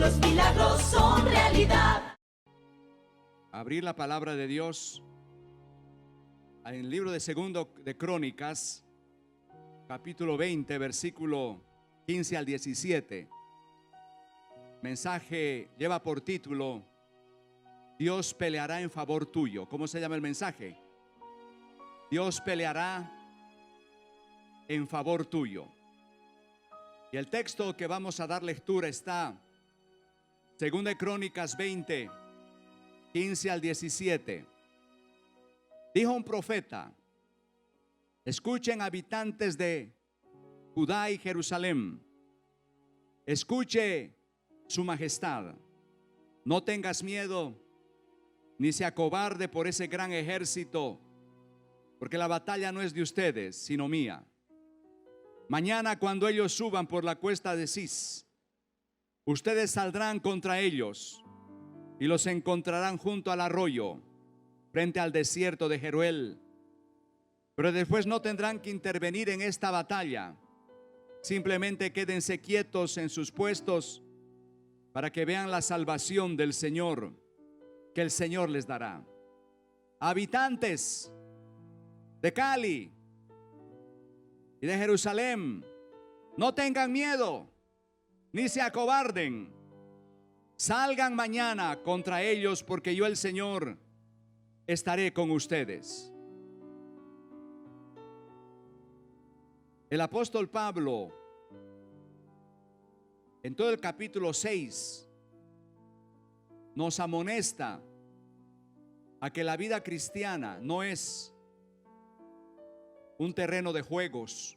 los milagros son realidad. Abrir la palabra de Dios en el libro de Segundo de Crónicas, capítulo 20, versículo 15 al 17. Mensaje lleva por título: Dios peleará en favor tuyo. ¿Cómo se llama el mensaje? Dios peleará en favor tuyo. Y el texto que vamos a dar lectura está Segunda de Crónicas 20, 15 al 17. Dijo un profeta: escuchen, habitantes de Judá y Jerusalén, escuche su majestad, no tengas miedo ni se acobarde por ese gran ejército, porque la batalla no es de ustedes, sino mía. Mañana, cuando ellos suban por la cuesta de Cis, ustedes saldrán contra ellos y los encontrarán junto al arroyo, frente al desierto de Jeruel. Pero después no tendrán que intervenir en esta batalla. Simplemente quédense quietos en sus puestos para que vean la salvación del Señor, que el Señor les dará. Habitantes de Cali y de Jerusalén, no tengan miedo ni se acobarden. Salgan mañana contra ellos, porque yo, el Señor, estaré con ustedes. El apóstol Pablo, en todo el capítulo 6, nos amonesta a que la vida cristiana no es un terreno de juegos,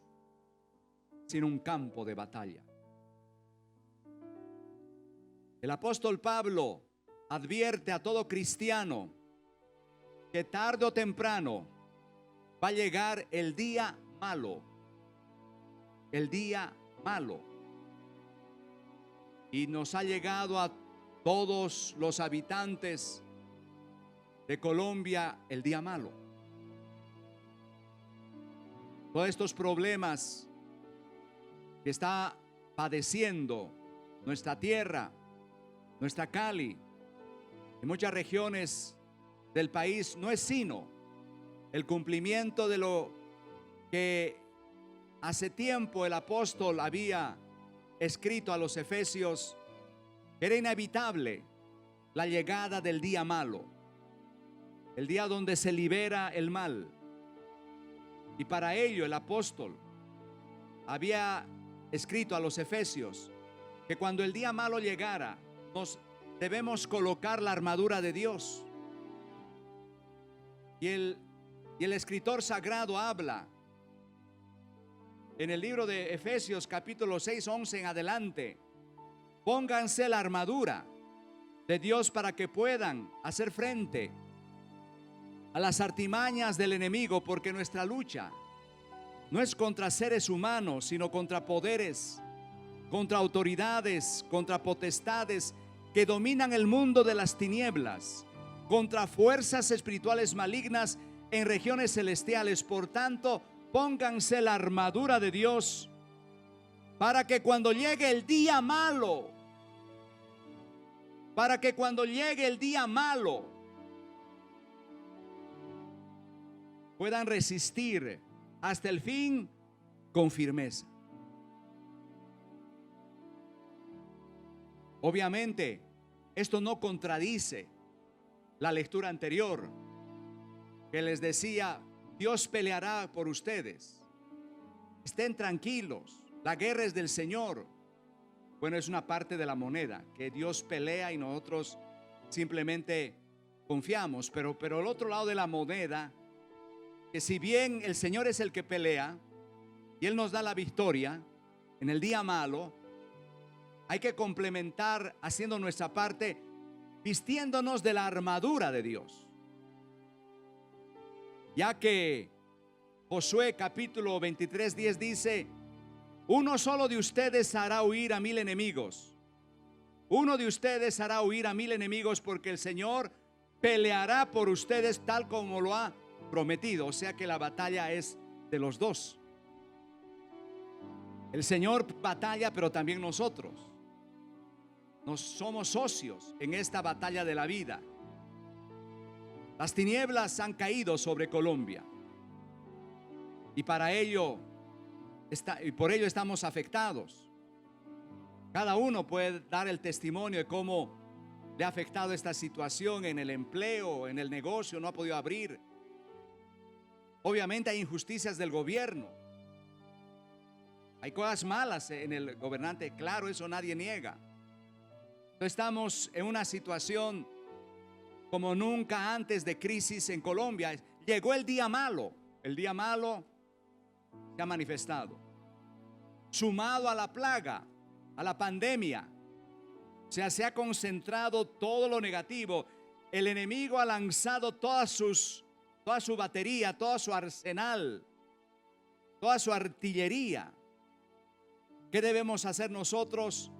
sino un campo de batalla. El apóstol Pablo advierte a todo cristiano que tarde o temprano va a llegar el día malo. El día malo. Y nos ha llegado a todos los habitantes de Colombia el día malo. Todos estos problemas que está padeciendo nuestra tierra, nuestra Cali, en muchas regiones del país, no es sino el cumplimiento de lo que hace tiempo el apóstol había escrito a los efesios. Era inevitable la llegada del día malo, el día donde se libera el mal. Y para ello el apóstol había escrito a los efesios que cuando el día malo llegara, nos debemos colocar la armadura de Dios. Y el escritor sagrado habla en el libro de Efesios capítulo 6, 11 en adelante: pónganse la armadura de Dios para que puedan hacer frente a las artimañas del enemigo, porque nuestra lucha no es contra seres humanos, sino contra poderes, contra autoridades, contra potestades que dominan el mundo de las tinieblas, contra fuerzas espirituales malignas en regiones celestiales. Por tanto, pónganse la armadura de Dios para que cuando llegue el día malo, puedan resistir hasta el fin con firmeza. Obviamente, esto no contradice la lectura anterior, que les decía: Dios peleará por ustedes. Estén tranquilos, la guerra es del Señor. Bueno, es una parte de la moneda, que Dios pelea y nosotros simplemente confiamos. Pero el otro lado de la moneda, que si bien el Señor es el que pelea y Él nos da la victoria en el día malo, hay que complementar haciendo nuestra parte, vistiéndonos de la armadura de Dios. Ya que Josué capítulo 23, 10 dice: uno solo de ustedes hará huir a 1000 enemigos. Uno de ustedes hará huir a 1000 enemigos, porque el Señor peleará por ustedes tal como lo ha prometido. O sea que la batalla es de los dos. El Señor batalla, pero también nosotros. Nos somos socios en esta batalla de la vida. Las tinieblas han caído sobre Colombia y por ello estamos afectados. Cada uno puede dar el testimonio de cómo le ha afectado esta situación en el empleo, en el negocio, no ha podido abrir. Obviamente hay injusticias del gobierno. Hay cosas malas en el gobernante, claro, eso nadie niega. Estamos en una situación como nunca antes de crisis en Colombia. Llegó el día malo se ha manifestado. Sumado a la plaga, a la pandemia, se ha concentrado todo lo negativo. El enemigo ha lanzado toda su batería, todo su arsenal, toda su artillería. ¿Qué debemos hacer nosotros?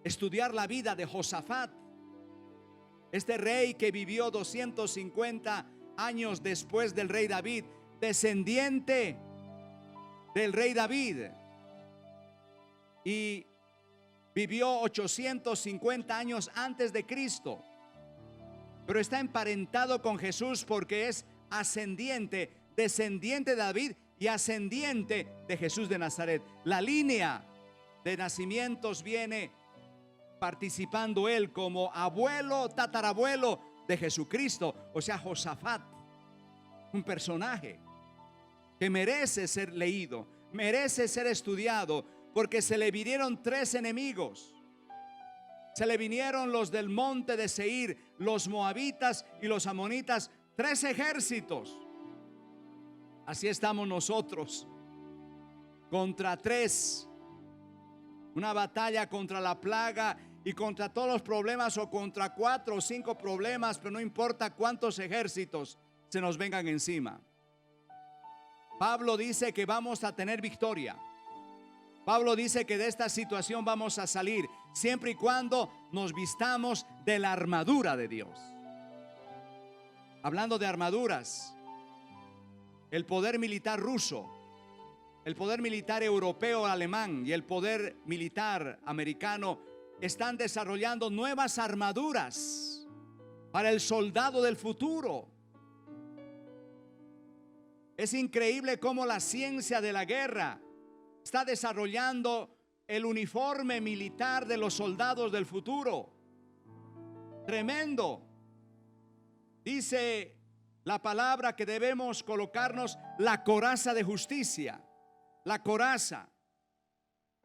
Estudiar la vida de Josafat, este rey que vivió 250 años después del rey David, descendiente del rey David, y vivió 850 años antes de Cristo, pero está emparentado con Jesús porque es ascendiente, descendiente de David y ascendiente de Jesús de Nazaret. La línea de nacimientos viene participando él como abuelo, tatarabuelo de Jesucristo, o sea, Josafat, un personaje que merece ser leído, merece ser estudiado, porque se le vinieron 3 enemigos. Se le vinieron los del monte de Seir, los moabitas y los amonitas, 3 ejércitos. Así estamos nosotros, contra 3, una batalla contra la plaga y contra todos los problemas, o contra 4 o 5 problemas, pero no importa cuántos ejércitos se nos vengan encima. Pablo dice que vamos a tener victoria. Pablo dice que de esta situación vamos a salir siempre y cuando nos vistamos de la armadura de Dios. Hablando de armaduras, el poder militar ruso, el poder militar europeo, alemán y el poder militar americano están desarrollando nuevas armaduras para el soldado del futuro. Es increíble cómo la ciencia de la guerra está desarrollando el uniforme militar de los soldados del futuro. Tremendo. Dice la palabra que debemos colocarnos la coraza de justicia, la coraza.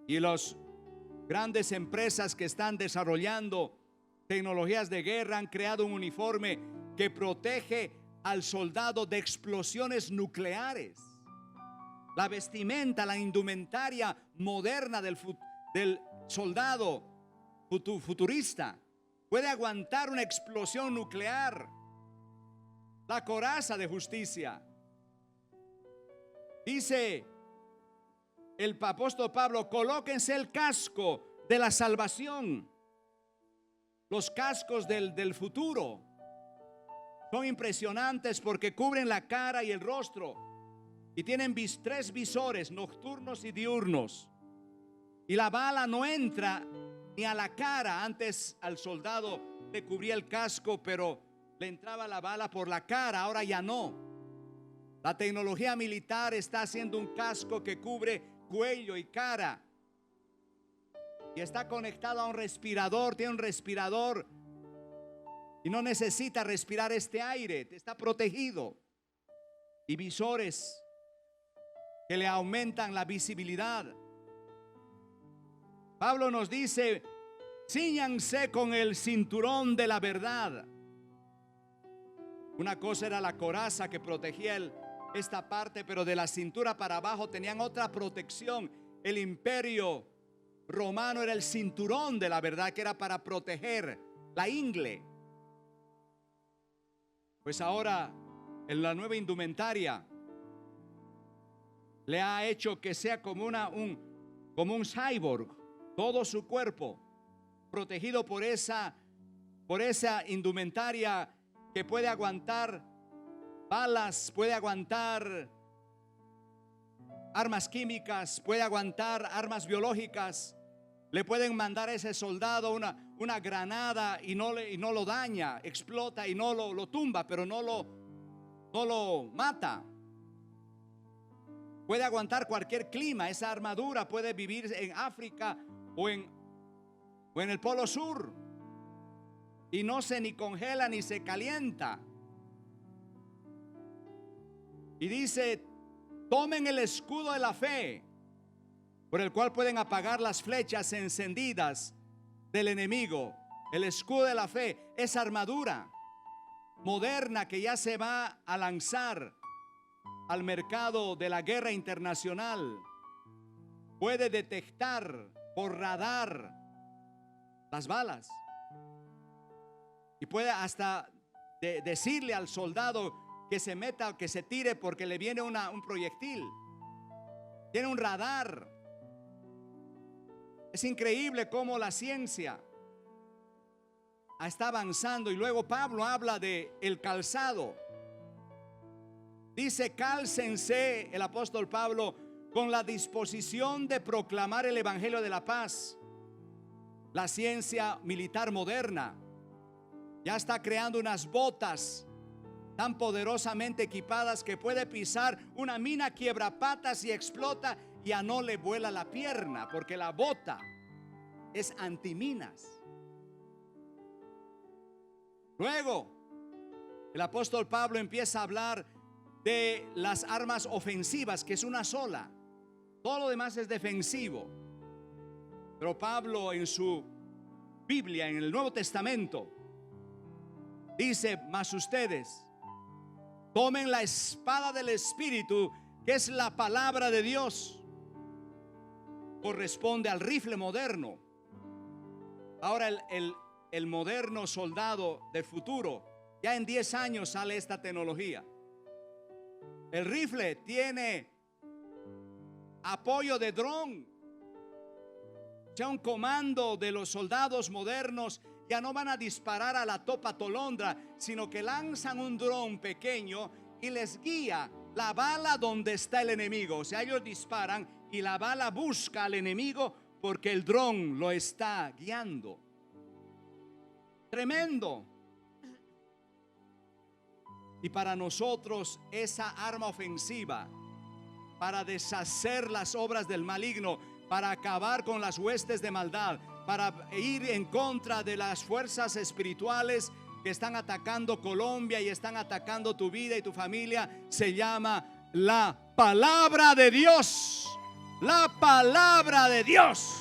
Y las grandes empresas que están desarrollando tecnologías de guerra han creado un uniforme que protege al soldado de explosiones nucleares. La vestimenta, la indumentaria moderna del soldado futurista puede aguantar una explosión nuclear. La coraza de justicia. Dice el apóstol Pablo: colóquense el casco de la salvación. Los cascos del futuro son impresionantes porque cubren la cara y el rostro. Y tienen 3 visores nocturnos y diurnos. Y la bala no entra ni a la cara. Antes al soldado le cubría el casco, pero le entraba la bala por la cara. Ahora ya no. La tecnología militar está haciendo un casco que cubre cuello y cara. Y está conectado a un respirador. Tiene un respirador. Y no necesita respirar este aire. Está protegido. Y visores que le aumentan la visibilidad. Pablo nos dice: cíñanse con el cinturón de la verdad. Una cosa era la coraza que protegía esta parte, pero de la cintura para abajo tenían otra protección. El imperio romano era el cinturón de la verdad, que era para proteger la ingle. Pues ahora en la nueva indumentaria le ha hecho que sea como un cyborg, todo su cuerpo protegido por esa indumentaria que puede aguantar balas, puede aguantar armas químicas, puede aguantar armas biológicas. Le pueden mandar a ese soldado una granada y no lo daña, explota y no lo tumba, pero no lo mata. Puede aguantar cualquier clima. Esa armadura puede vivir en África o en el Polo Sur y no se ni congela ni se calienta. Y dice: tomen el escudo de la fe, por el cual pueden apagar las flechas encendidas del enemigo. El escudo de la fe, esa armadura moderna que ya se va a lanzar al mercado de la guerra internacional, puede detectar por radar las balas y puede hasta decirle al soldado que se meta, que se tire porque le viene un proyectil. Tiene un radar. Es increíble cómo la ciencia está avanzando. Y luego Pablo habla de el calzado. Dice: cálcense, el apóstol Pablo, con la disposición de proclamar el evangelio de la paz. La ciencia militar moderna ya está creando unas botas tan poderosamente equipadas que puede pisar una mina quiebrapatas y explota y ya no le vuela la pierna, porque la bota es antiminas. Luego el apóstol Pablo empieza a hablar de las armas ofensivas, que es una sola. Todo lo demás es defensivo. Pero Pablo en su Biblia, en el Nuevo Testamento, dice: mas ustedes tomen la espada del Espíritu, que es la palabra de Dios. Corresponde al rifle moderno. Ahora el moderno soldado del futuro, ya en 10 años sale esta tecnología. El rifle tiene apoyo de dron. Ya un comando de los soldados modernos ya no van a disparar a la topa tolondra, sino que lanzan un dron pequeño y les guía la bala donde está el enemigo. O sea, ellos disparan y la bala busca al enemigo porque el dron lo está guiando. Tremendo. Y para nosotros esa arma ofensiva para deshacer las obras del maligno, para acabar con las huestes de maldad, para ir en contra de las fuerzas espirituales que están atacando Colombia y están atacando tu vida y tu familia, se llama la palabra de Dios. La palabra de Dios.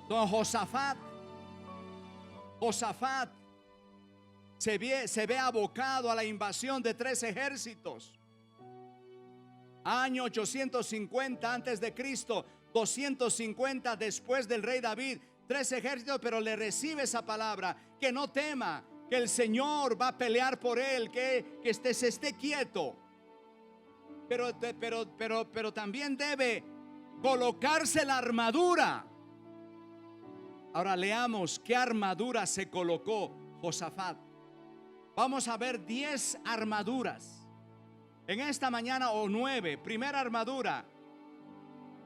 Don Josafat se ve abocado a la invasión de 3 ejércitos. Año 850 antes de Cristo, 250 después del rey David, 3 ejércitos, pero le recibe esa palabra: que no tema, que el Señor va a pelear por él, que se esté quieto. Pero también debe colocarse la armadura. Ahora leamos qué armadura se colocó Josafat. Vamos a ver 10 armaduras en esta mañana, o 9. Primera armadura.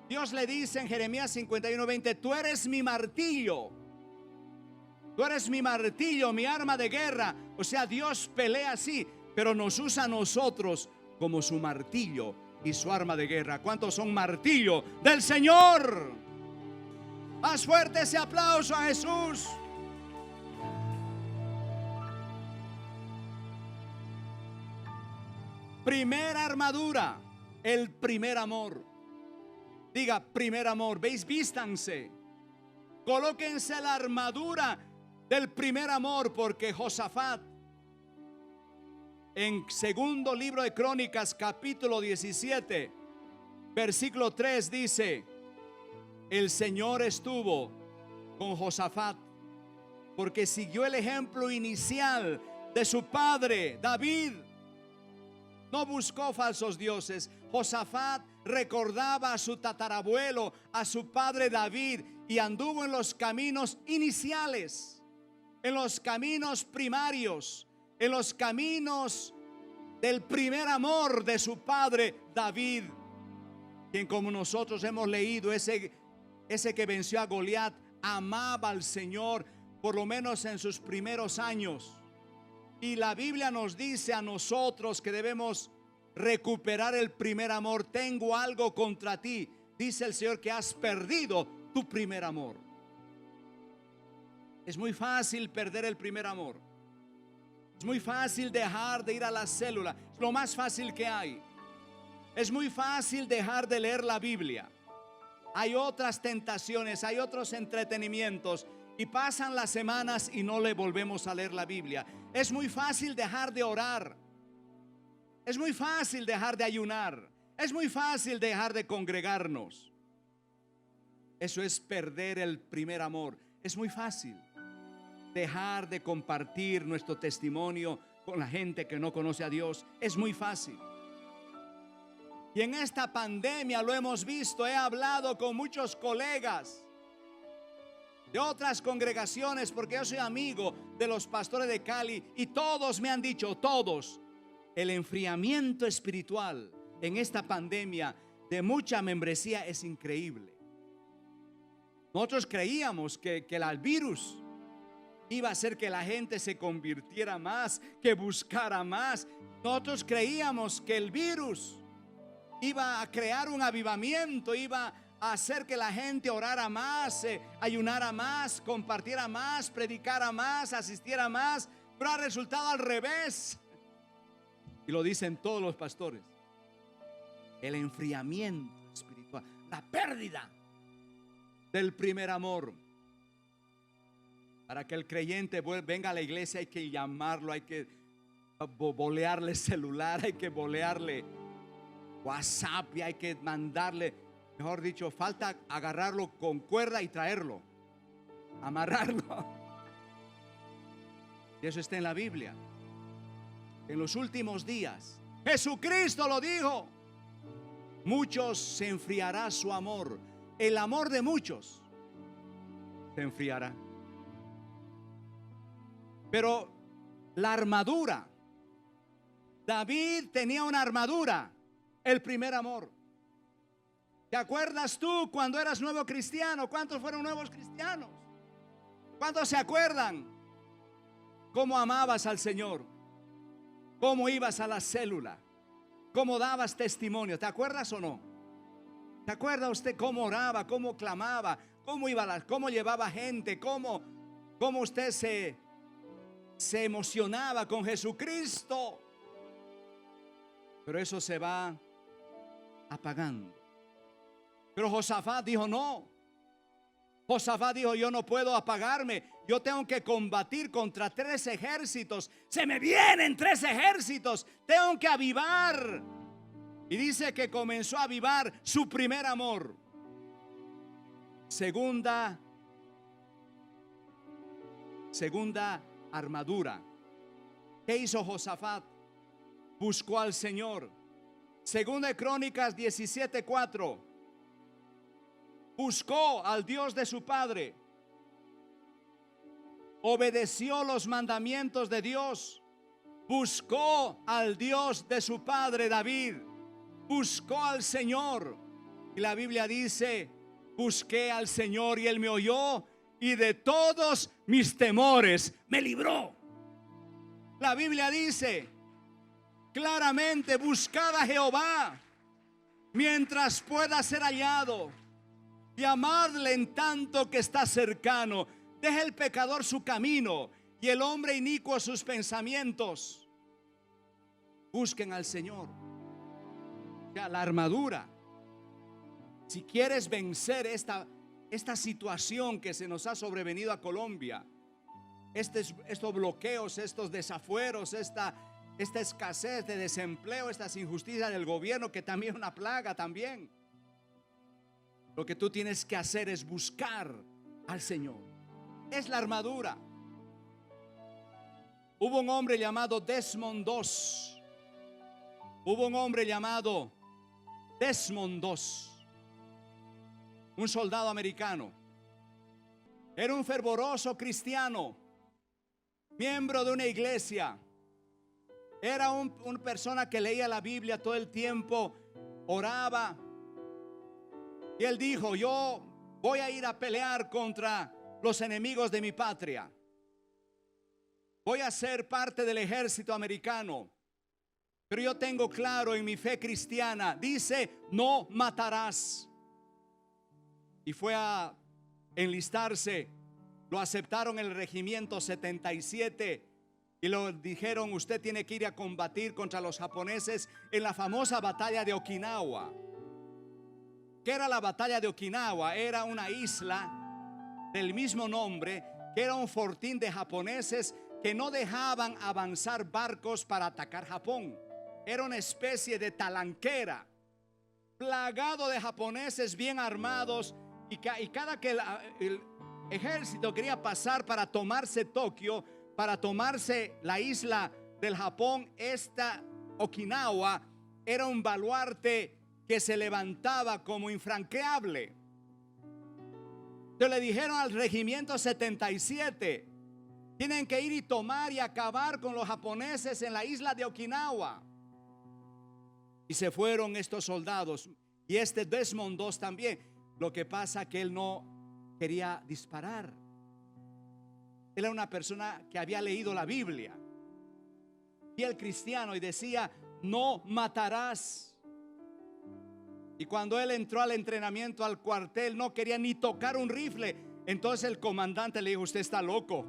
Dios le dice en Jeremías 51:20: tú eres mi martillo. Tú eres mi martillo, mi arma de guerra. O sea, Dios pelea así, pero nos usa a nosotros como su martillo y su arma de guerra. ¿Cuántos son martillo del Señor? Más fuerte ese aplauso a Jesús. Primera armadura, el primer amor. Diga: primer amor. ¿Veis? Vístanse, colóquense la armadura del primer amor, porque Josafat, en segundo libro de Crónicas, capítulo 17, versículo 3, dice: el Señor estuvo con Josafat, porque siguió el ejemplo inicial de su padre David. No buscó falsos dioses. Josafat recordaba a su tatarabuelo, a su padre David, y anduvo en los caminos iniciales, en los caminos primarios, en los caminos del primer amor de su padre David. quien como nosotros hemos leído, ese que venció a Goliat, amaba al Señor, por lo menos en sus primeros años. Y la Biblia nos dice a nosotros que debemos recuperar el primer amor. Tengo algo contra ti, dice el Señor, que has perdido tu primer amor. Es muy fácil perder el primer amor. Es muy fácil dejar de ir a la célula. Es lo más fácil que hay. Es muy fácil dejar de leer la Biblia. Hay otras tentaciones, hay otros entretenimientos, y pasan las semanas y no le volvemos a leer la Biblia. Es muy fácil dejar de orar. Es muy fácil dejar de ayunar. Es muy fácil dejar de congregarnos. Eso es perder el primer amor. Es muy fácil dejar de compartir nuestro testimonio con la gente que no conoce a Dios. Es muy fácil. Y en esta pandemia lo hemos visto. He hablado con muchos colegas de otras congregaciones, porque yo soy amigo de los pastores de Cali, y todos me han dicho, todos, el enfriamiento espiritual en esta pandemia de mucha membresía es increíble. Nosotros creíamos que el virus iba a hacer que la gente se convirtiera más, que buscara más. Nosotros creíamos que el virus iba a crear un avivamiento, iba a hacer que la gente orara más, ayunara más, compartiera más, predicara más, asistiera más, pero ha resultado al revés. Y lo dicen todos los pastores. El enfriamiento espiritual, la pérdida del primer amor. Para que el creyente venga a la iglesia hay que llamarlo, hay que bolearle celular, hay que bolearle WhatsApp, y hay que mandarle, mejor dicho, falta agarrarlo con cuerda y traerlo, amarrarlo. Y eso está en la Biblia. En los últimos días, Jesucristo lo dijo, muchos se enfriará su amor. El amor de muchos se enfriará. Pero la armadura, David tenía una armadura, el primer amor. ¿Te acuerdas tú cuando eras nuevo cristiano? ¿Cuántos fueron nuevos cristianos? ¿Cuántos se acuerdan cómo amabas al Señor? ¿Cómo ibas a la célula? ¿Cómo dabas testimonio? ¿Te acuerdas o no? ¿Te acuerda usted cómo oraba, cómo clamaba, cómo llevaba gente, cómo usted se emocionaba con Jesucristo? Pero eso se va apagando. Pero Josafat dijo no. Josafat dijo, yo no puedo apagarme, yo tengo que combatir contra 3 ejércitos. Se me vienen 3 ejércitos, tengo que avivar. Y dice que comenzó a avivar su primer amor. Segunda armadura. ¿Qué hizo Josafat? Buscó al Señor. Segunda de Crónicas 17:4. Buscó al Dios de su padre. Obedeció los mandamientos de Dios. Buscó al Dios de su padre David. Buscó al Señor. Y la Biblia dice, busqué al Señor y Él me oyó, y de todos mis temores me libró. La Biblia dice claramente, buscad a Jehová mientras pueda ser hallado, y amadle en tanto que está cercano. Deja el pecador su camino y el hombre inicuo sus pensamientos. Busquen al Señor. Ya, la armadura. Si quieres vencer esta situación que se nos ha sobrevenido a Colombia, estos bloqueos, estos desafueros, esta escasez de desempleo, estas injusticias del gobierno, que también es una plaga también. Lo que tú tienes que hacer es buscar al Señor. Es la armadura. Hubo un hombre llamado Desmond II. Hubo un hombre llamado Desmond II, un soldado americano. Era un fervoroso cristiano, miembro de una iglesia. Era una persona que leía la Biblia todo el tiempo, oraba, Y él dijo: yo voy a ir a pelear contra los enemigos de mi patria. Voy a ser parte del ejército americano. Pero yo tengo claro en mi fe cristiana, dice: no matarás. Y fue a enlistarse. Lo aceptaron en el regimiento 77 y lo dijeron: usted tiene que ir a combatir contra los japoneses en la famosa batalla de Okinawa. ¿Qué era la batalla de Okinawa? Era una isla del mismo nombre, que era un fortín de japoneses que no dejaban avanzar barcos para atacar Japón. Era una especie de talanquera, plagado de japoneses bien armados, y cada que el ejército quería pasar para tomarse Tokio, para tomarse la isla del Japón, esta Okinawa era un baluarte que se levantaba como infranqueable. Entonces le dijeron al regimiento 77: tienen que ir y tomar y acabar con los japoneses en la isla de Okinawa. Y se fueron estos soldados, y este Desmond II también. Lo que pasa que él no quería disparar. Él era una persona que había leído la Biblia, fiel cristiano, y decía: no matarás. Y cuando él entró al entrenamiento, al cuartel, no quería ni tocar un rifle. Entonces el comandante le dijo: usted está loco.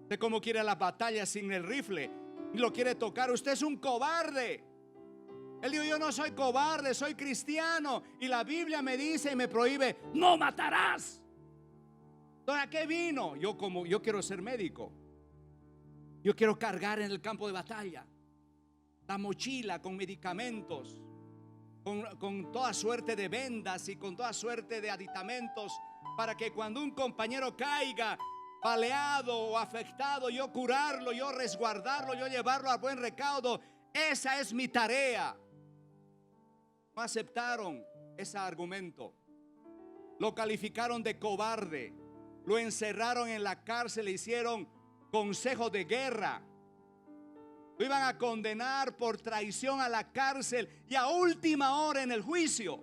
¿Usted cómo quiere la batalla sin el rifle? Y lo quiere tocar. Usted es un cobarde. Él dijo: yo no soy cobarde, soy cristiano, y la Biblia me dice y me prohíbe: no matarás. Entonces, ¿a qué vino? Yo quiero ser médico. Yo quiero cargar en el campo de batalla la mochila con medicamentos, con toda suerte de vendas y con toda suerte de aditamentos, para que cuando un compañero caiga baleado o afectado, yo curarlo, yo resguardarlo, yo llevarlo a buen recaudo. Esa es mi tarea. No aceptaron ese argumento. Lo calificaron de cobarde. Lo encerraron en la cárcel, le hicieron consejo de guerra. Lo iban a condenar por traición a la cárcel, y a última hora en el juicio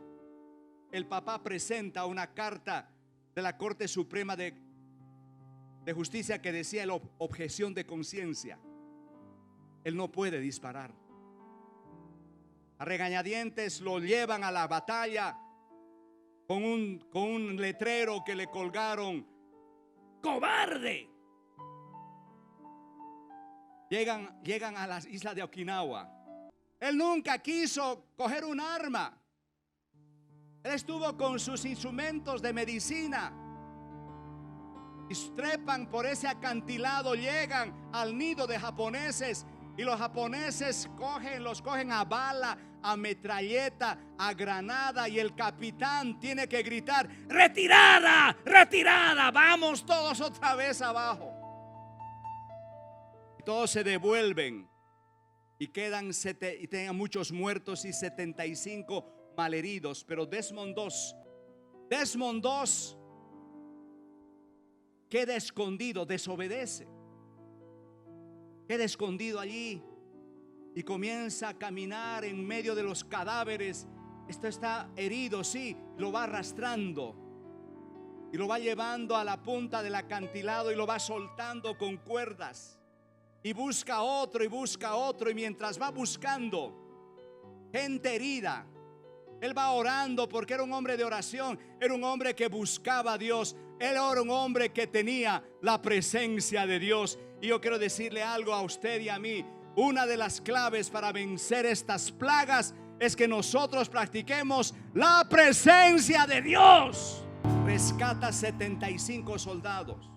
el papá presenta una carta de la Corte Suprema de Justicia que decía: la objeción de conciencia. Él no puede disparar. A regañadientes lo llevan a la batalla con un letrero que le colgaron: ¡cobarde! Llegan a las islas de Okinawa. Él nunca quiso coger un arma. Él estuvo con sus instrumentos de medicina. Y trepan por ese acantilado, llegan al nido de japoneses, y los japoneses los cogen a bala, a metralleta, a granada, y el capitán tiene que gritar: ¡retirada! ¡Retirada! ¡Vamos todos otra vez abajo! Y todos se devuelven y tienen muchos muertos y 75 malheridos. Pero Desmond II queda escondido, desobedece, queda escondido allí y comienza a caminar en medio de los cadáveres. Esto está herido, sí, lo va arrastrando y lo va llevando a la punta del acantilado y lo va soltando con cuerdas, y busca otro y busca otro, y mientras va buscando gente herida, él va orando, porque era un hombre de oración, era un hombre que buscaba a Dios, él era un hombre que tenía la presencia de Dios. Y yo quiero decirle algo a usted y a mí: una de las claves para vencer estas plagas es que nosotros practiquemos la presencia de Dios. Rescata 75 soldados.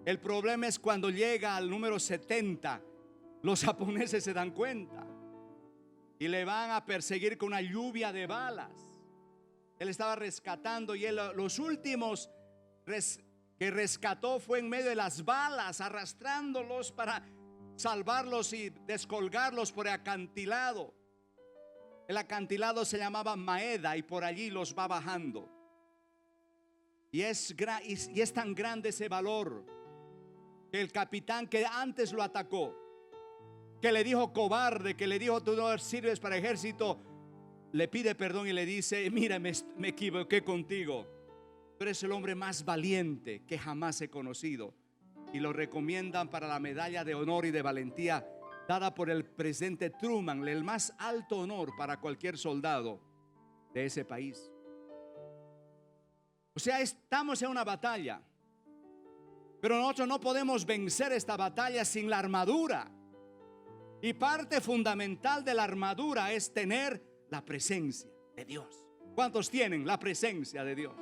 El problema es cuando llega al número 70, los japoneses se dan cuenta y le van a perseguir con una lluvia de balas. Él estaba rescatando, y los últimos que rescató fue en medio de las balas, arrastrándolos para salvarlos y descolgarlos por el acantilado. El acantilado se llamaba Maeda, y por allí los va bajando. Y es tan grande ese valor que el capitán que antes lo atacó, que le dijo cobarde, que le dijo: tú no sirves para ejército, le pide perdón y le dice: mira, me equivoqué contigo. Tú eres el hombre más valiente que jamás he conocido. Y lo recomiendan para la medalla de honor y de valentía dada por el presidente Truman, el más alto honor para cualquier soldado de ese país. O sea, estamos en una batalla, pero nosotros no podemos vencer esta batalla sin la armadura. Y parte fundamental de la armadura es tener la presencia de Dios. ¿Cuántos tienen la presencia de Dios?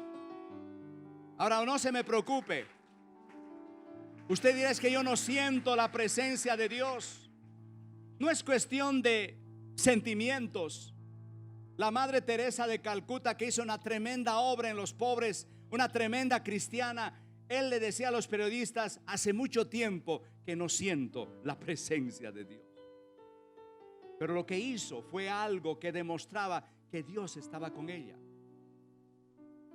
Ahora, no se me preocupe. Usted dirá: es que yo no siento la presencia de Dios. No es cuestión de sentimientos. La Madre Teresa de Calcuta, que hizo una tremenda obra en los pobres, una tremenda cristiana, él le decía a los periodistas: hace mucho tiempo que no siento la presencia de Dios. Pero lo que hizo fue algo que demostraba que Dios estaba con ella.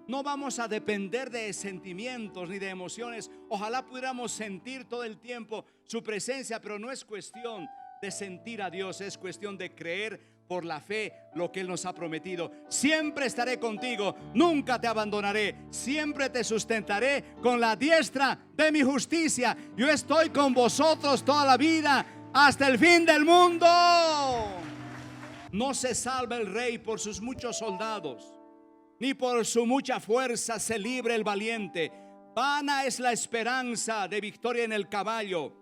No vamos a depender de sentimientos ni de emociones. Ojalá pudiéramos sentir todo el tiempo su presencia, pero no es cuestión de sentir a Dios, es cuestión de creer por la fe lo que Él nos ha prometido. Siempre estaré contigo, nunca te abandonaré, siempre te sustentaré con la diestra de mi justicia. Yo estoy con vosotros toda la vida, hasta el fin del mundo. No se salva el rey por sus muchos soldados, ni por su mucha fuerza se libre el valiente. Vana es la esperanza de victoria en el caballo.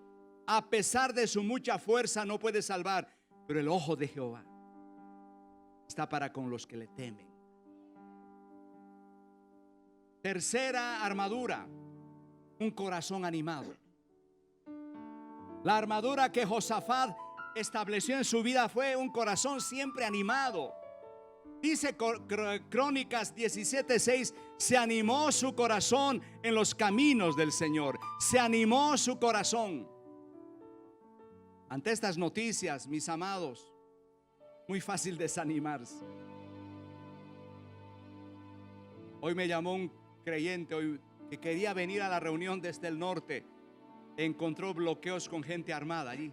A pesar de su mucha fuerza no puede salvar, pero el ojo de Jehová está para con los que le temen. Tercera armadura: un corazón animado. La armadura que Josafat estableció en su vida fue un corazón siempre animado. Dice Crónicas 17:6: se animó su corazón en los caminos del Señor. Se animó su corazón. Ante estas noticias, mis amados, muy fácil desanimarse. Hoy me llamó un creyente hoy que quería venir a la reunión desde el norte. Encontró bloqueos con gente armada allí.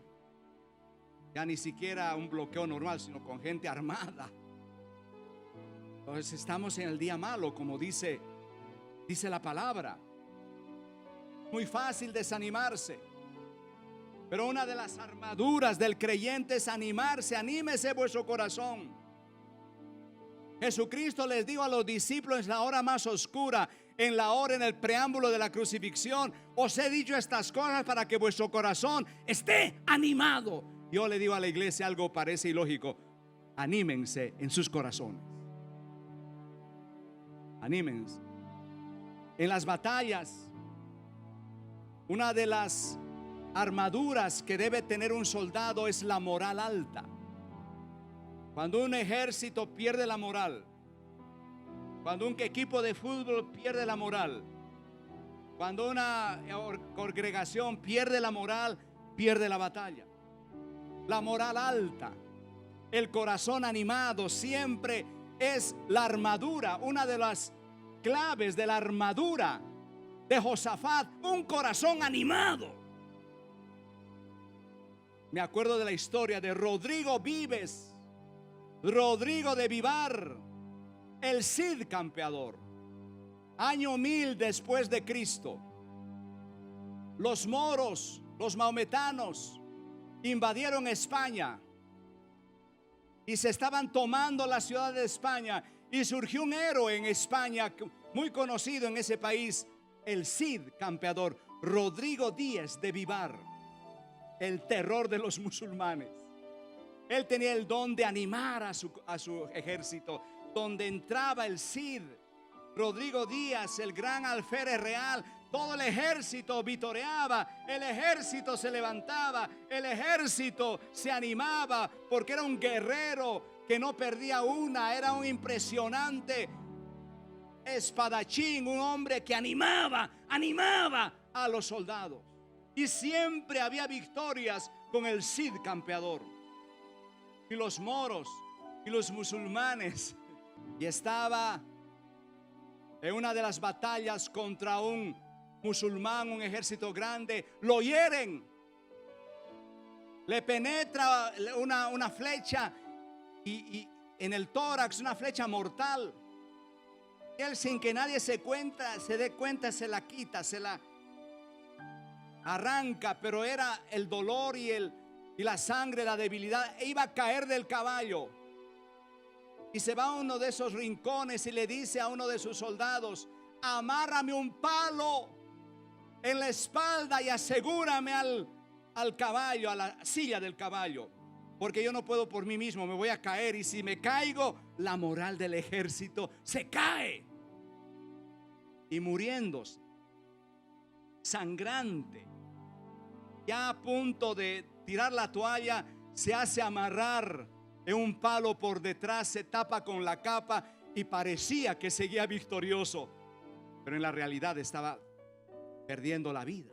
Ya ni siquiera un bloqueo normal, sino con gente armada. Entonces estamos en el día malo, como dice la palabra. Muy fácil desanimarse. Pero una de las armaduras del creyente es animarse. Anímese vuestro corazón. Jesucristo les dijo a los discípulos en la hora más oscura, en el preámbulo de la crucifixión: os he dicho estas cosas para que vuestro corazón esté animado. Yo le digo a la iglesia algo parece ilógico: anímense en sus corazones. Anímense. En las batallas, una de las armaduras que debe tener un soldado es la moral alta. Cuando un ejército pierde la moral, cuando un equipo de fútbol pierde la moral, cuando una congregación pierde la moral, pierde la batalla. La moral alta, el corazón animado, siempre es la armadura. Una de las claves de la armadura de Josafat, un corazón animado. Me acuerdo de la historia de Rodrigo Vives, Rodrigo de Vivar, el Cid campeador. Año 1000 después de Cristo, los moros, los maometanos invadieron España y se estaban tomando la ciudad de España, y surgió un héroe en España muy conocido en ese país, el Cid campeador, Rodrigo Díaz de Vivar, el terror de los musulmanes. Él tenía el don de animar a su ejército. Donde entraba el Cid, Rodrigo Díaz, el gran alférez real, todo el ejército vitoreaba, el ejército se levantaba, el ejército se animaba, porque era un guerrero que no perdía una. Era un impresionante espadachín, un hombre que animaba a los soldados. Y siempre había victorias con el Cid campeador. Y los moros y los musulmanes, y estaba en una de las batallas contra un musulmán, un ejército grande, lo hieren, le penetra una flecha y en el tórax, una flecha mortal. Él, sin que nadie se dé cuenta, se la quita, se la arranca, pero era el dolor y la sangre, la debilidad. E iba a caer del caballo. Y se va a uno de esos rincones y le dice a uno de sus soldados: amárrame un palo en la espalda y asegúrame al caballo, a la silla del caballo, porque yo no puedo por mí mismo, me voy a caer, y si me caigo, la moral del ejército se cae. Y muriéndose, sangrante, ya a punto de tirar la toalla, se hace amarrar en un palo por detrás, se tapa con la capa y parecía que seguía victorioso, pero en la realidad estaba perdiendo la vida.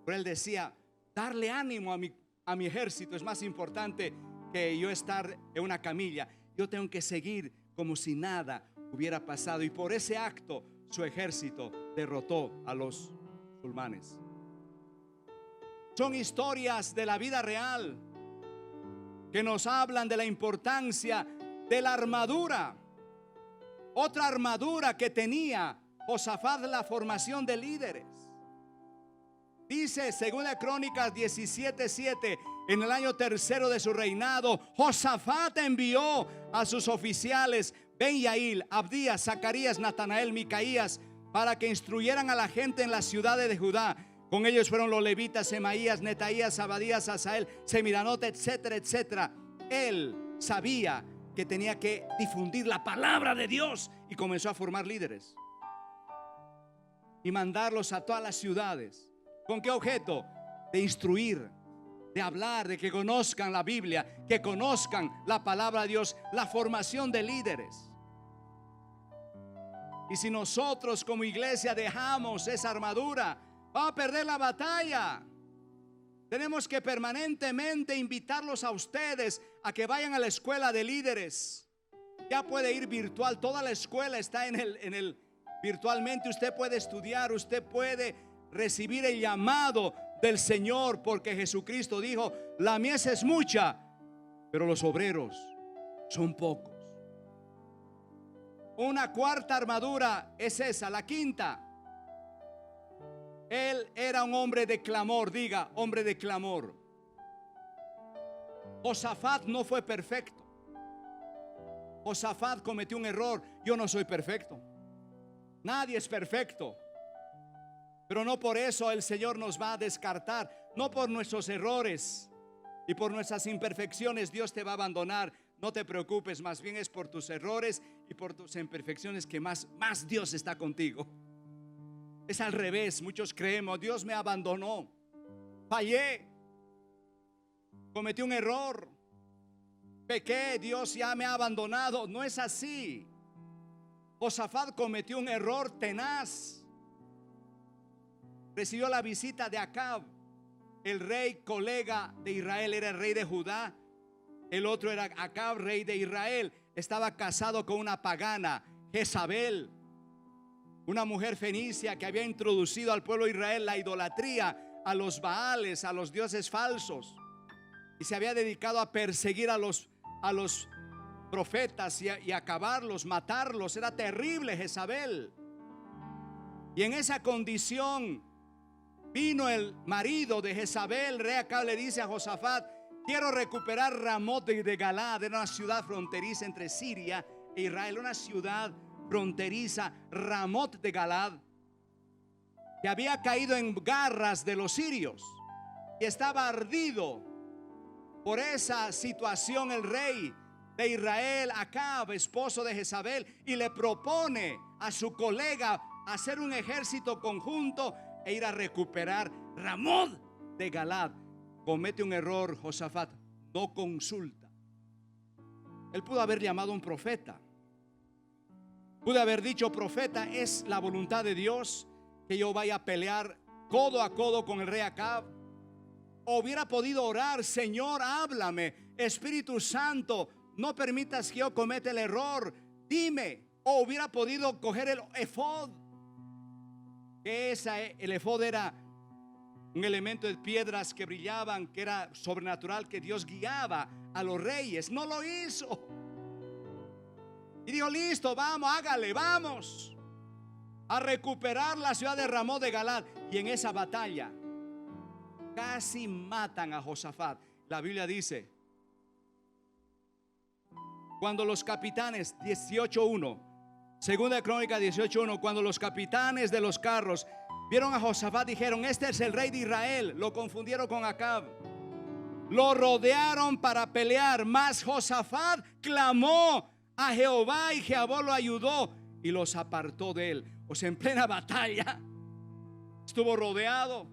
Pero él decía: darle ánimo a mi ejército es más importante que yo estar en una camilla. Yo tengo que seguir como si nada hubiera pasado. Y por ese acto su ejército derrotó a los musulmanes. Son historias de la vida real que nos hablan de la importancia de la armadura. Otra armadura que tenía Josafat, la formación de líderes. Dice Segunda Crónicas 17:7: en el año tercero de su reinado, Josafat envió a sus oficiales Ben-Yail, Abdías, Zacarías, Natanael, Micaías, para que instruyeran a la gente en las ciudades de Judá. Con ellos fueron los levitas Semaías, Netaías, Abadías, Asael, Semiranot, etcétera, etcétera. Él sabía que tenía que difundir la palabra de Dios y comenzó a formar líderes y mandarlos a todas las ciudades. ¿Con qué objeto? De instruir, de hablar, de que conozcan la Biblia, que conozcan la palabra de Dios, la formación de líderes. Y si nosotros como iglesia dejamos esa armadura, vamos a perder la batalla. Tenemos que permanentemente invitarlos a ustedes a que vayan a la escuela de líderes. Ya puede ir virtual, toda la escuela está en el virtualmente. Usted puede estudiar, usted puede recibir el llamado del Señor, porque Jesucristo dijo: la mies es mucha, pero los obreros son pocos. Una cuarta armadura es esa, la quinta. Él era un hombre de clamor, diga, hombre de clamor. Josafat no fue perfecto. Josafat cometió un error. Yo no soy perfecto. Nadie es perfecto. Pero no por eso el Señor nos va a descartar. No por nuestros errores y por nuestras imperfecciones Dios te va a abandonar. No te preocupes, más bien es por tus errores y por tus imperfecciones que más Dios está contigo. Es al revés. Muchos creemos: Dios me abandonó, fallé, cometí un error, pequé, Dios ya me ha abandonado. No es así. Josafat cometió un error tenaz. Recibió la visita de Acab, el rey colega de Israel. Era el rey de Judá. El otro era Acab, rey de Israel. Estaba casado con una pagana, Jezabel, una mujer fenicia que había introducido al pueblo de Israel la idolatría, a los baales, a los dioses falsos, y se había dedicado a perseguir a los profetas y acabarlos, matarlos. Era terrible Jezabel. Y en esa condición vino el marido de Jezabel. Rey Acab le dice a Josafat: quiero recuperar Ramot de Galad. Era una ciudad fronteriza entre Siria e Israel, una ciudad fronteriza, Ramot de Galad, que había caído en garras de los sirios y estaba ardido por esa situación. El rey de Israel, Acab, esposo de Jezabel, y le propone a su colega hacer un ejército conjunto e ir a recuperar Ramot de Galad. Comete un error Josafat, no consulta. Él pudo haber llamado a un profeta. Pude haber dicho: profeta, es la voluntad de Dios que yo vaya a pelear codo a codo con el rey Acab. O hubiera podido orar: Señor, háblame, Espíritu Santo, no permitas que yo cometa el error, dime. O hubiera podido coger el efod, que el efod era un elemento de piedras que brillaban, que era sobrenatural, que Dios guiaba a los reyes. No lo hizo. Y dijo, listo, vamos, hágale, vamos a recuperar la ciudad de Ramot de Galad. Y en esa batalla casi matan a Josafat. La Biblia dice, cuando los capitanes, 18:1, segunda de Crónica 18:1, cuando los capitanes de los carros vieron a Josafat, dijeron, este es el rey de Israel. Lo confundieron con Acab. Lo rodearon para pelear, mas Josafat clamó a Jehová y Jehová lo ayudó y los apartó de él. O sea, en plena batalla estuvo rodeado,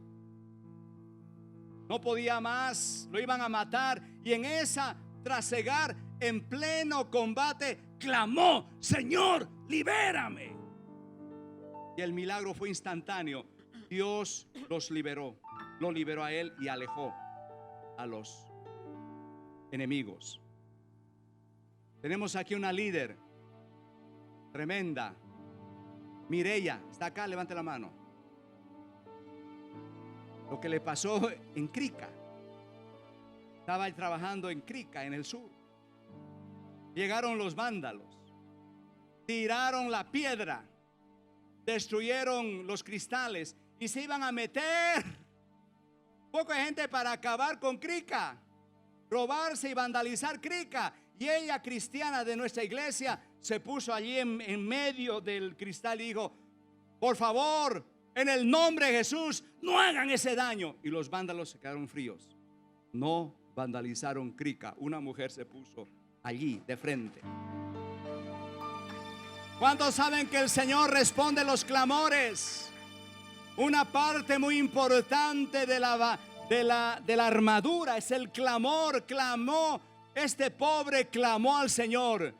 no podía más, lo iban a matar, y en esa trasegar, en pleno combate, clamó, Señor, libérame. Y el milagro fue instantáneo. Dios los liberó, lo liberó a él y alejó a los enemigos. Tenemos aquí una líder tremenda, Mireya, está acá, levante la mano. Lo que le pasó en Crica, estaba trabajando en Crica, en el sur. Llegaron los vándalos, tiraron la piedra, destruyeron los cristales y se iban a meter poca gente para acabar con Crica, robarse y vandalizar Crica. Y ella, cristiana de nuestra iglesia, se puso allí en medio del cristal y dijo, por favor, en el nombre de Jesús, no hagan ese daño. Y los vándalos se quedaron fríos, no vandalizaron Crica. Una mujer se puso allí de frente. ¿Cuántos saben que el Señor responde los clamores? Una parte muy importante de la armadura es el clamor. Clamó, este pobre clamó al Señor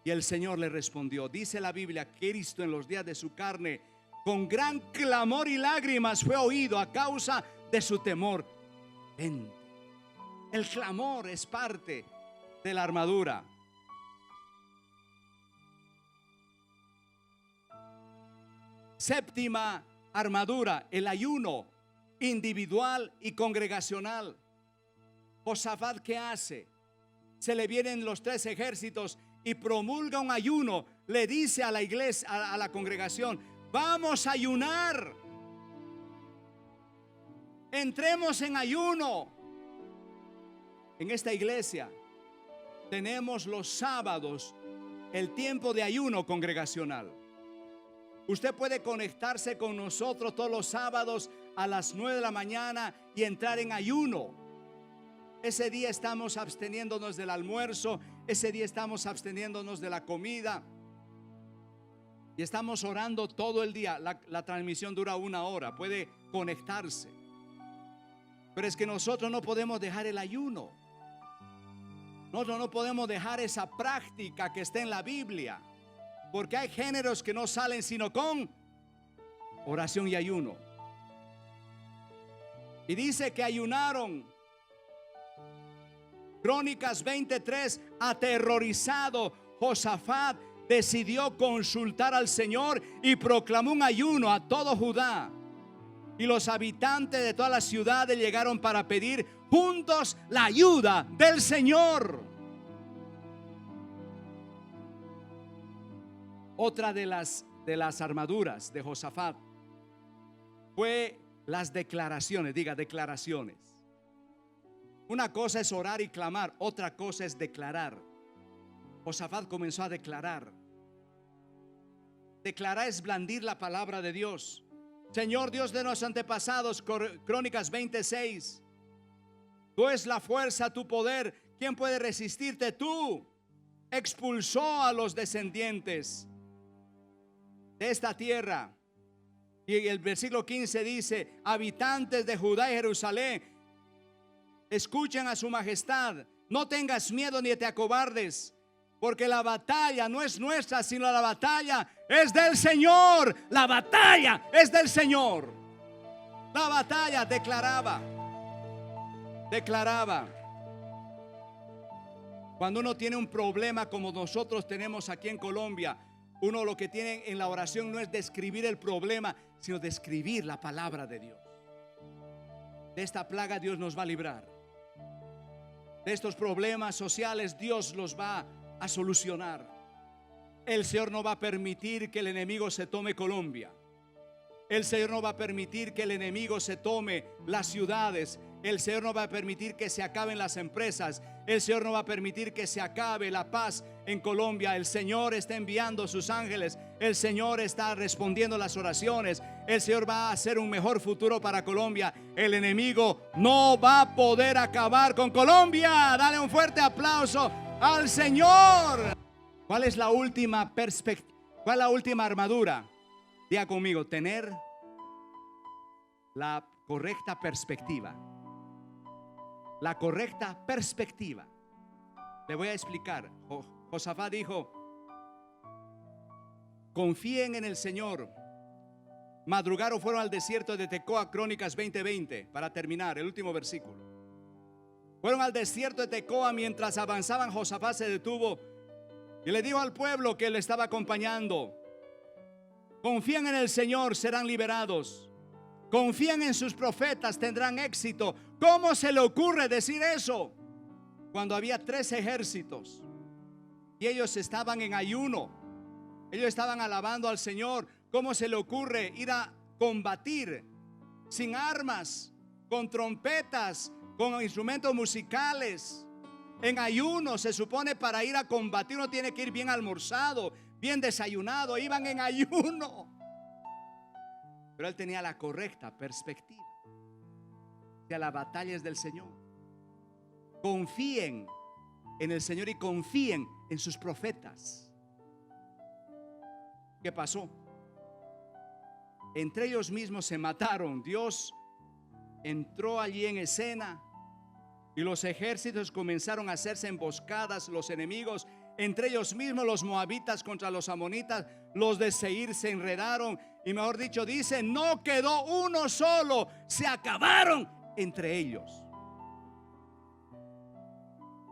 y el Señor le respondió. Dice la Biblia que Cristo en los días de su carne, con gran clamor y lágrimas fue oído a causa de su temor. El clamor es parte de la armadura. Séptima armadura, el ayuno individual y congregacional. Josafat, ¿qué hace? Se le vienen los tres ejércitos y promulga un ayuno. Le dice a la iglesia, a la congregación, vamos a ayunar. Entremos en ayuno. En esta iglesia tenemos los sábados el tiempo de ayuno congregacional. Usted puede conectarse con nosotros todos los sábados a las 9 de la mañana y entrar en ayuno. Ese día estamos absteniéndonos del almuerzo, ese día estamos absteniéndonos de la comida y estamos orando todo el día. La transmisión dura 1 hora, puede conectarse. Pero es que nosotros no podemos dejar el ayuno. Nosotros no podemos dejar esa práctica que está en la Biblia. Porque hay géneros que no salen sino con oración y ayuno. Y dice que ayunaron. Crónicas 23, aterrorizado, Josafat decidió consultar al Señor y proclamó un ayuno a todo Judá. Y los habitantes de todas las ciudades llegaron para pedir juntos la ayuda del Señor. Otra de las armaduras de Josafat fue las declaraciones. Diga, declaraciones. Una cosa es orar y clamar, otra cosa es declarar. Josafat comenzó a declarar. Declarar es blandir la palabra de Dios. Señor Dios de nuestros antepasados, Crónicas 26. Tú es la fuerza, tu poder. ¿Quién puede resistirte? Tú expulsó a los descendientes de esta tierra. Y el versículo 15 dice, habitantes de Judá y Jerusalén, escuchen a su majestad, no tengas miedo ni te acobardes, porque la batalla no es nuestra, sino la batalla es del Señor. La batalla es del Señor. La batalla declaraba. Cuando uno tiene un problema como nosotros tenemos aquí en Colombia, uno lo que tiene en la oración no es describir el problema, sino describir la palabra de Dios. De esta plaga Dios nos va a librar. De estos problemas sociales Dios los va a solucionar. El Señor no va a permitir que el enemigo se tome Colombia. El Señor no va a permitir que el enemigo se tome las ciudades. El Señor no va a permitir que se acaben las empresas. El Señor no va a permitir que se acabe la paz en Colombia. El Señor está enviando sus ángeles. El Señor está respondiendo las oraciones. El Señor va a hacer un mejor futuro para Colombia. El enemigo no va a poder acabar con Colombia. Dale un fuerte aplauso al Señor. ¿Cuál es la última perspectiva? ¿Cuál es la última armadura? Diga conmigo, tener la correcta perspectiva. La correcta perspectiva. Le voy a explicar. Josafat dijo: confíen en el Señor. Madrugaron, fueron al desierto de Tecoa. Crónicas 20:20. Para terminar, el último versículo. Fueron al desierto de Tecoa. Mientras avanzaban, Josafat se detuvo y le dijo al pueblo que le estaba acompañando: confían en el Señor, serán liberados. Confían en sus profetas, tendrán éxito. ¿Cómo se le ocurre decir eso cuando había 3 ejércitos y ellos estaban en ayuno? Ellos estaban alabando al Señor. ¿Cómo se le ocurre ir a combatir sin armas, con trompetas, con instrumentos musicales? En ayuno se supone para ir a combatir uno tiene que ir bien almorzado, bien desayunado. Iban en ayuno. Pero él tenía la correcta perspectiva. Que la batalla es del Señor. Confíen en el Señor y confíen en sus profetas. ¿Qué pasó? Entre ellos mismos se mataron. Dios entró allí en escena y los ejércitos comenzaron a hacerse emboscadas. Los enemigos, entre ellos mismos, los moabitas contra los amonitas, los de Seir se enredaron. Y mejor dicho, dice, no quedó uno solo, se acabaron entre ellos.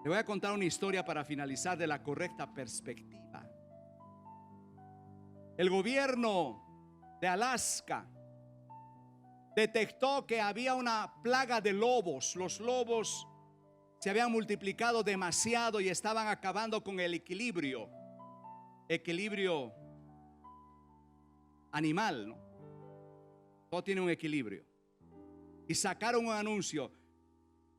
Le voy a contar una historia para finalizar de la correcta perspectiva. El gobierno de Alaska detectó que había una plaga de lobos. Los lobos se habían multiplicado demasiado y estaban acabando con el equilibrio animal, ¿no? Todo tiene un equilibrio. Y sacaron un anuncio: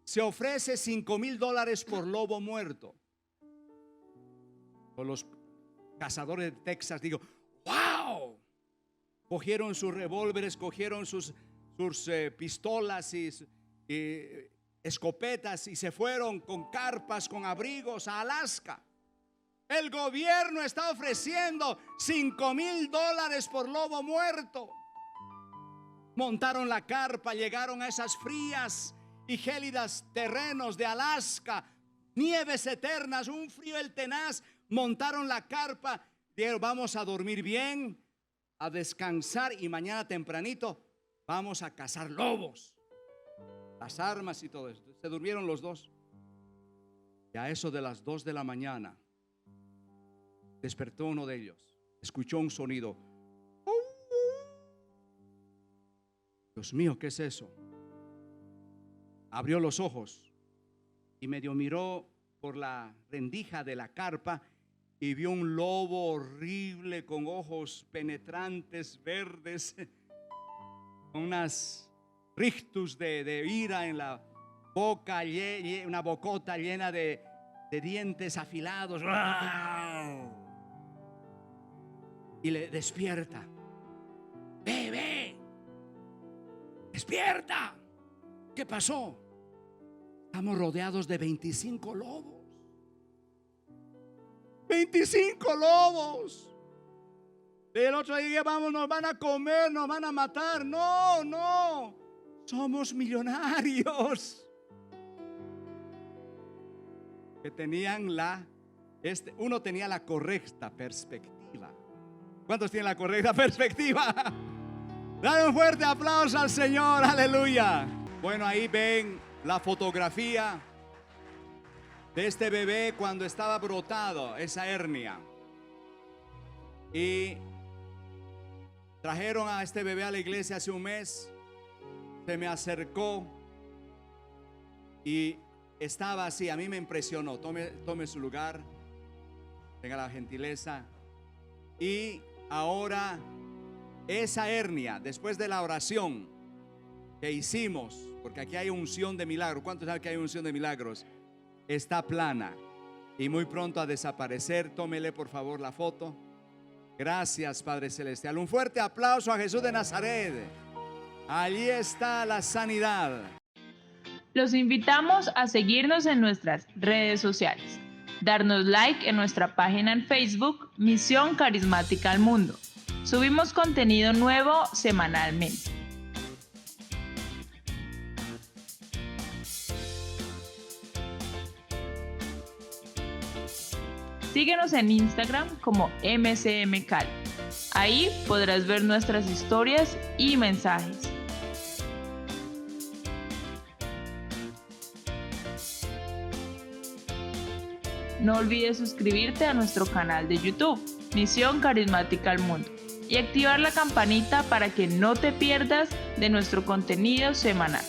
se ofrece $5,000 por lobo muerto. Por los cazadores de Texas, digo, ¡wow! Cogieron sus revólveres, cogieron sus pistolas y escopetas y se fueron con carpas, con abrigos a Alaska. El gobierno está ofreciendo $5,000 por lobo muerto. Montaron la carpa, llegaron a esas frías y gélidas terrenos de Alaska, nieves eternas, un frío el tenaz. Montaron la carpa, dijeron, vamos a dormir bien, a descansar y mañana tempranito vamos a cazar lobos. Las armas y todo eso. Se durmieron los dos. Y a eso de las 2 de la mañana despertó uno de ellos. Escuchó un sonido. Dios mío, ¿qué es eso? Abrió los ojos y medio miró por la rendija de la carpa y vio un lobo horrible con ojos penetrantes, verdes, con unas rictus de ira en la boca, una bocota llena de dientes afilados. Y le despierta. Ve, despierta. ¿Qué pasó? Estamos rodeados de 25 lobos. 25 lobos. Y el otro día, vamos, nos van a comer, nos van a matar. No, somos millonarios. Que tenían uno tenía la correcta perspectiva. ¿Cuántos tienen la correcta perspectiva? Dale un fuerte aplauso al Señor, aleluya. Bueno, ahí ven la fotografía de este bebé cuando estaba brotado esa hernia. Y trajeron a este bebé a la iglesia hace un mes. Se me acercó y estaba así. A mí me impresionó. Tome su lugar. Tenga la gentileza. Y ahora esa hernia, después de la oración que hicimos, porque aquí hay unción de milagros. ¿Cuántos saben que hay unción de milagros? Está plana y muy pronto a desaparecer. Tómele por favor la foto. Gracias, Padre Celestial. Un fuerte aplauso a Jesús de Nazaret. Allí está la sanidad. Los invitamos a seguirnos en nuestras redes sociales, darnos like en nuestra página en Facebook, Misión Carismática al Mundo. Subimos contenido nuevo semanalmente. Síguenos en Instagram como MCM Cali. Ahí podrás ver nuestras historias y mensajes. No olvides suscribirte a nuestro canal de YouTube, Misión Carismática al Mundo, y activar la campanita para que no te pierdas de nuestro contenido semanal.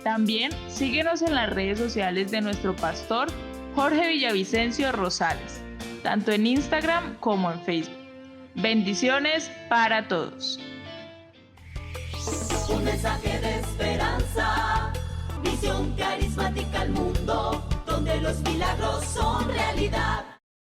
También síguenos en las redes sociales de nuestro pastor Jorge Villavicencio Rosales, tanto en Instagram como en Facebook. Bendiciones para todos. Un mensaje de esperanza, visión carismática al mundo, donde los milagros son realidad.